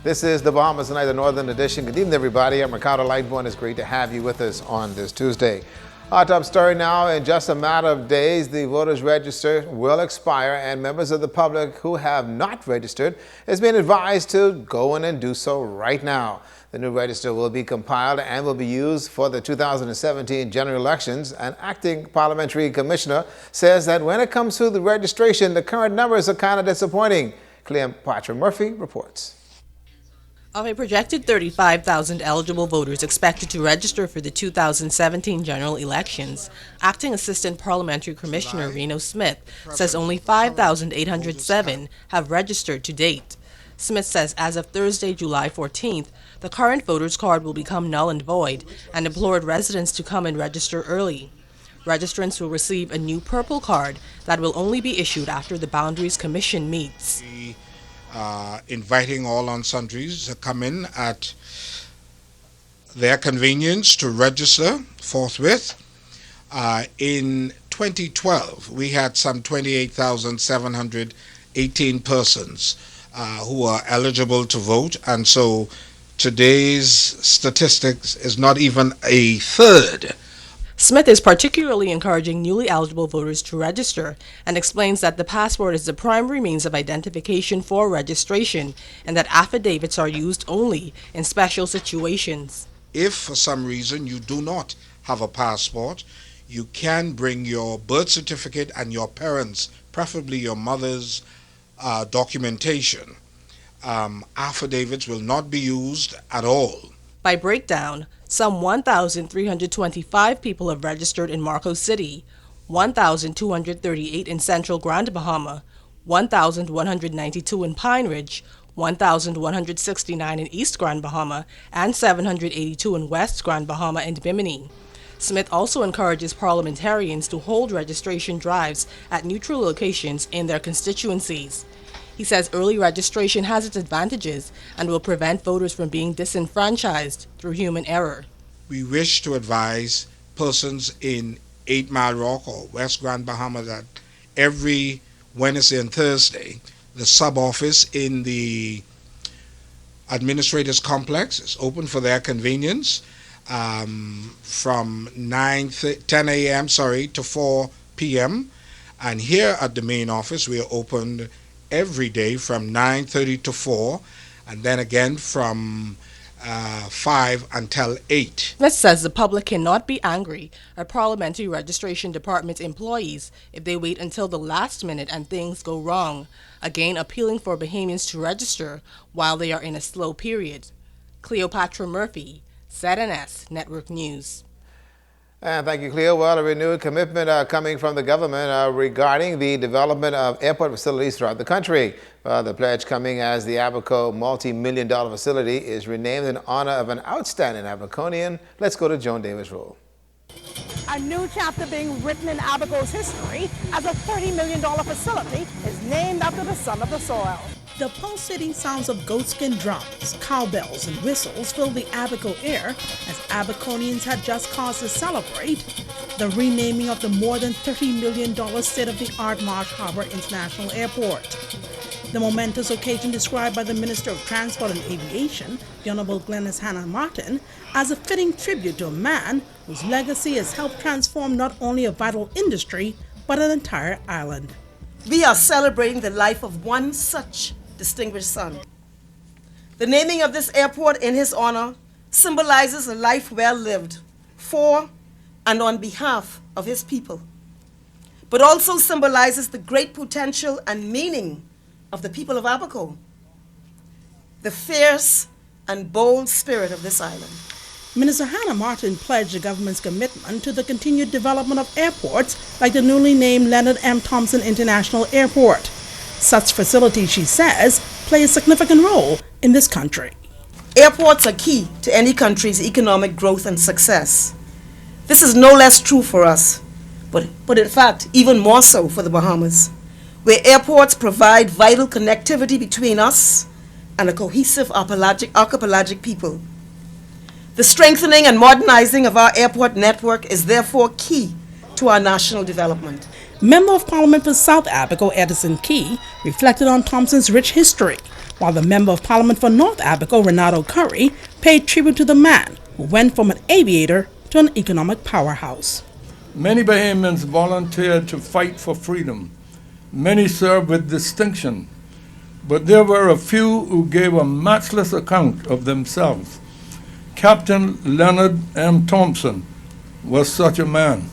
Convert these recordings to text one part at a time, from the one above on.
This is the Bahamas Tonight, the Northern Edition. Good evening, everybody. I'm Ricardo Lightborn. It's great to have you with us on this Tuesday. Our top story now: in just a matter of days, the voters register will expire, and members of the public who have not registered is being advised to go in and do so right now. The new register will be compiled and will be used for the 2017 general elections. An acting parliamentary commissioner says that when it comes to the registration, the current numbers are kind of disappointing. Cleopatra Murphy reports. Of a projected 35,000 eligible voters expected to register for the 2017 general elections, Acting Assistant Parliamentary Commissioner Reno Smith says only 5,807 have registered to date. Smith says as of Thursday, July 14th, the current voter's card will become null and void and implored residents to come and register early. Registrants will receive a new purple card that will only be issued after the Boundaries Commission meets. Inviting all and sundries to come in at their convenience to register forthwith. In 2012, we had some 28,718 persons who are eligible to vote, and so today's statistics is not even a third. Smith is particularly encouraging newly eligible voters to register and explains that the passport is the primary means of identification for registration and that affidavits are used only in special situations. If for some reason you do not have a passport, you can bring your birth certificate and your parents', preferably your mother's, documentation. Affidavits will not be used at all. By breakdown, some 1,325 people have registered in Marco City, 1,238 in Central Grand Bahama, 1,192 in Pine Ridge, 1,169 in East Grand Bahama, and 782 in West Grand Bahama and Bimini. Smith also encourages parliamentarians to hold registration drives at neutral locations in their constituencies. He says early registration has its advantages and will prevent voters from being disenfranchised through human error. We wish to advise persons in 8 Mile Rock or West Grand Bahama that every Wednesday and Thursday, the sub-office in the Administrators Complex is open for their convenience from 10 a.m. to 4 p.m. And here at the main office, we are open every day from 9:30 to 4, and then again from 5 until 8. Smith says the public cannot be angry at Parliamentary Registration Department employees if they wait until the last minute and things go wrong, again appealing for Bahamians to register while they are in a slow period. Cleopatra Murphy, ZNS Network News. And thank you, Cleo. Well, a renewed commitment coming from the government regarding the development of airport facilities throughout the country. The pledge coming as the Abaco multi-million-dollar facility is renamed in honor of an outstanding Abaconian. Let's go to Joan Davis-Rule. A new chapter being written in Abaco's history as a $30 million facility is named after the son of the soil. The pulsating sounds of goatskin drums, cowbells, and whistles filled the Abaco air as Abaconians had just cause to celebrate the renaming of the more than $30 million state-of-the-art Marsh Harbor International Airport. The momentous occasion described by the Minister of Transport and Aviation, the Honorable Glennis Hannah Martin, as a fitting tribute to a man whose legacy has helped transform not only a vital industry, but an entire island. We are celebrating the life of one such distinguished son. The naming of this airport in his honor symbolizes a life well lived for and on behalf of his people, but also symbolizes the great potential and meaning of the people of Abaco, the fierce and bold spirit of this island. Minister Hannah Martin pledged the government's commitment to the continued development of airports like the newly named Leonard M. Thompson International Airport. Such facilities, she says, play a significant role in this country. Airports are key to any country's economic growth and success. This is no less true for us, but in fact, even more so for the Bahamas, where airports provide vital connectivity between us and a cohesive archipelagic people. The strengthening and modernizing of our airport network is therefore key to our national development. Member of Parliament for South Abaco Edison Key reflected on Thompson's rich history, while the Member of Parliament for North Abaco, Renato Curry, paid tribute to the man who went from an aviator to an economic powerhouse. Many Bahamians volunteered to fight for freedom. Many served with distinction, but there were a few who gave a matchless account of themselves. Captain Leonard M. Thompson was such a man.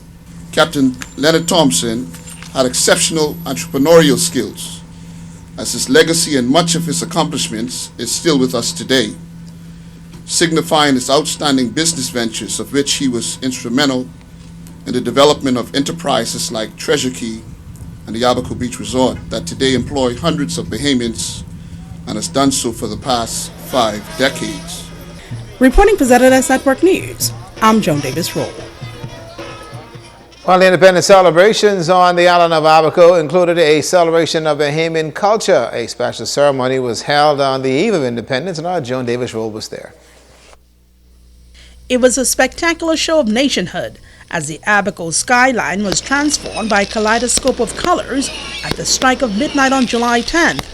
Captain Leonard Thompson had exceptional entrepreneurial skills, as his legacy and much of his accomplishments is still with us today, signifying his outstanding business ventures, of which he was instrumental in the development of enterprises like Treasure Key and the Abaco Beach Resort that today employ hundreds of Bahamians and has done so for the past 5 decades. Reporting for ZNS Network News, I'm Joan Davis-Roll. Well, the independence celebrations on the island of Abaco included a celebration of Bahamian culture. A special ceremony was held on the eve of independence, and our Joan Davis-Roll was there. It was a spectacular show of nationhood as the Abaco skyline was transformed by a kaleidoscope of colors at the strike of midnight on July 10th.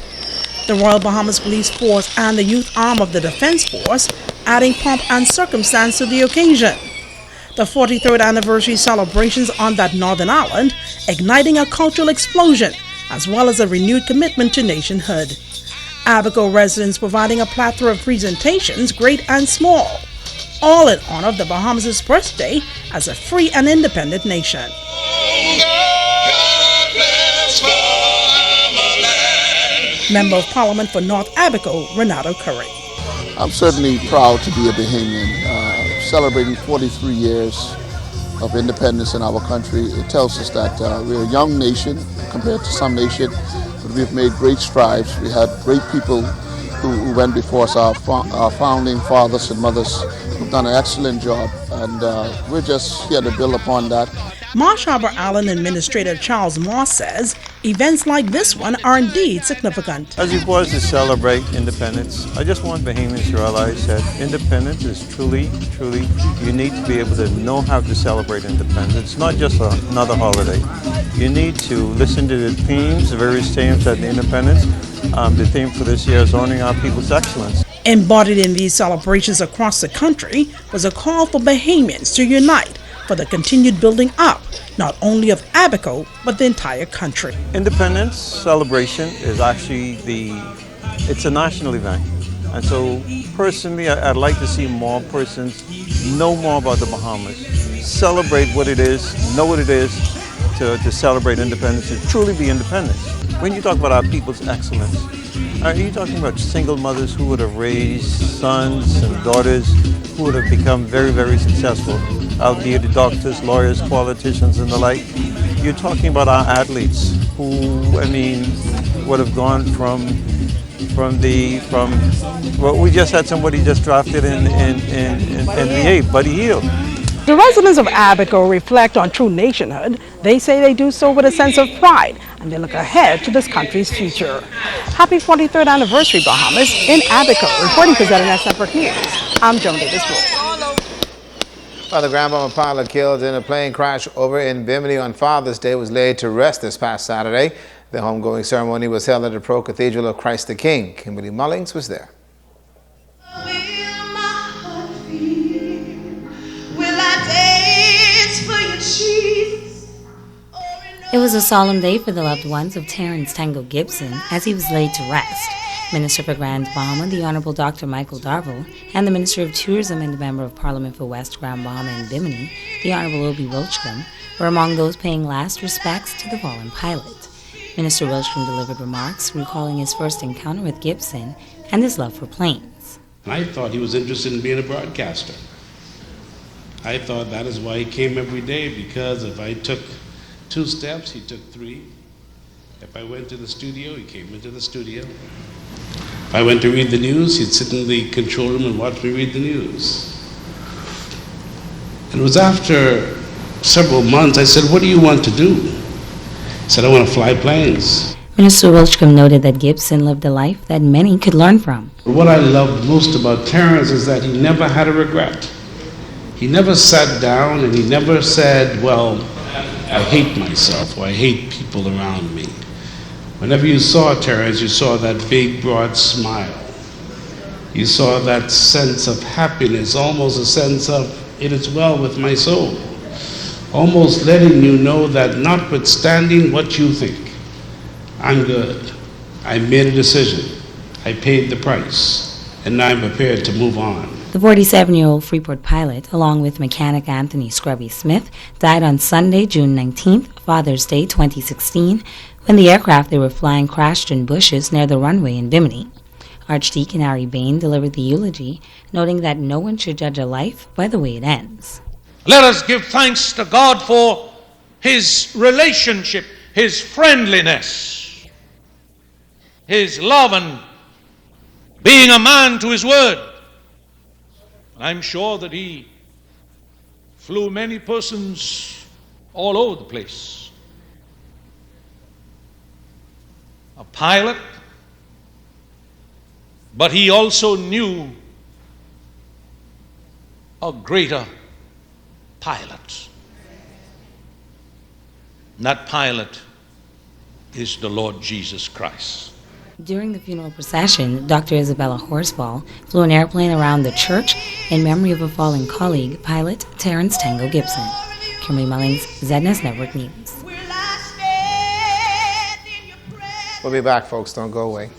The Royal Bahamas Police Force and the youth arm of the Defense Force adding pomp and circumstance to the occasion. The 43rd anniversary celebrations on that northern island igniting a cultural explosion as well as a renewed commitment to nationhood. Abaco residents providing a plethora of presentations, great and small, all in honor of the Bahamas' birthday as a free and independent nation. Member of Parliament for North Abaco, Renato Curry. I'm certainly proud to be a Bahamian. Celebrating 43 years of independence in our country, it tells us that we're a young nation compared to some nations, but we've made great strides. We had great people who went before us, our founding fathers and mothers, who've done an excellent job, and we're just here to build upon that. Marsh Harbor Island Administrator Charles Moss says events like this one are indeed significant. As it was to celebrate independence, I just want Bahamians to realize that independence is truly, you need to be able to know how to celebrate independence. It's not just another holiday. You need to listen to the themes, the various themes at the independence. The theme for this year is honoring our people's excellence. Embodied in these celebrations across the country was a call for Bahamians to unite for the continued building up, not only of Abaco, but the entire country. Independence celebration is actually it's a national event. And so personally, I'd like to see more persons know more about the Bahamas, celebrate what it is, know what it is to celebrate independence, to truly be independent. When you talk about our people's excellence, are you talking about single mothers who would have raised sons and daughters who would have become very, very successful, albeit the doctors, lawyers, politicians, and the like? You're talking about our athletes who, would have gone from we just had somebody just drafted in NBA, Buddy Hield. The residents of Abaco reflect on true nationhood. They say they do so with a sense of pride, and they look ahead to this country's future. Happy 43rd anniversary, Bahamas, in Abaco. Reporting for ZNS Network News, I'm Joan Davis-Roll. Well, the Grand Bahama pilot killed in a plane crash over in Bimini on Father's Day was laid to rest this past Saturday. The homegoing ceremony was held at the Pro Cathedral of Christ the King. Kimberly Mullings was there. It was a solemn day for the loved ones of Terence Gibson as he was laid to rest. Minister for Grand Bahama, the Honorable Dr. Michael Darville, and the Minister of Tourism and the Member of Parliament for West Grand Bahama and Bimini, the Honorable Obi Wilchcombe, were among those paying last respects to the fallen pilot. Minister Wilchcombe delivered remarks recalling his first encounter with Gibson and his love for planes. I thought he was interested in being a broadcaster. I thought that is why he came every day, because if I took 2 steps, he took 3. If I went to the studio, he came into the studio. If I went to read the news, he'd sit in the control room and watch me read the news. And it was after several months, I said, "What do you want to do?" He said, "I want to fly planes." Minister Wilchcombe noted that Gibson lived a life that many could learn from. What I loved most about Terence is that he never had a regret. He never sat down and he never said, "Well, I hate myself," or "I hate people around me." Whenever you saw Terence, you saw that big, broad smile. You saw that sense of happiness, almost a sense of, it is well with my soul. Almost letting you know that notwithstanding what you think, I'm good. I made a decision. I paid the price. And now I'm prepared to move on. The 47-year-old Freeport pilot, along with mechanic Anthony Scrubby Smith, died on Sunday, June 19th, Father's Day 2016, when the aircraft they were flying crashed in bushes near the runway in Bimini. Archdeacon Harry Bain delivered the eulogy, noting that no one should judge a life by the way it ends. Let us give thanks to God for His relationship, His friendliness, His love, and being a man to His word. I'm sure that He flew many persons all over the place. A pilot, but He also knew a greater pilot. And that pilot is the Lord Jesus Christ. During the funeral procession, Dr. Isabella Horsfall flew an airplane around the church in memory of a fallen colleague, pilot Terence Tango Gibson. Kimberly Mullings, ZNS Network News. We'll be back, folks. Don't go away.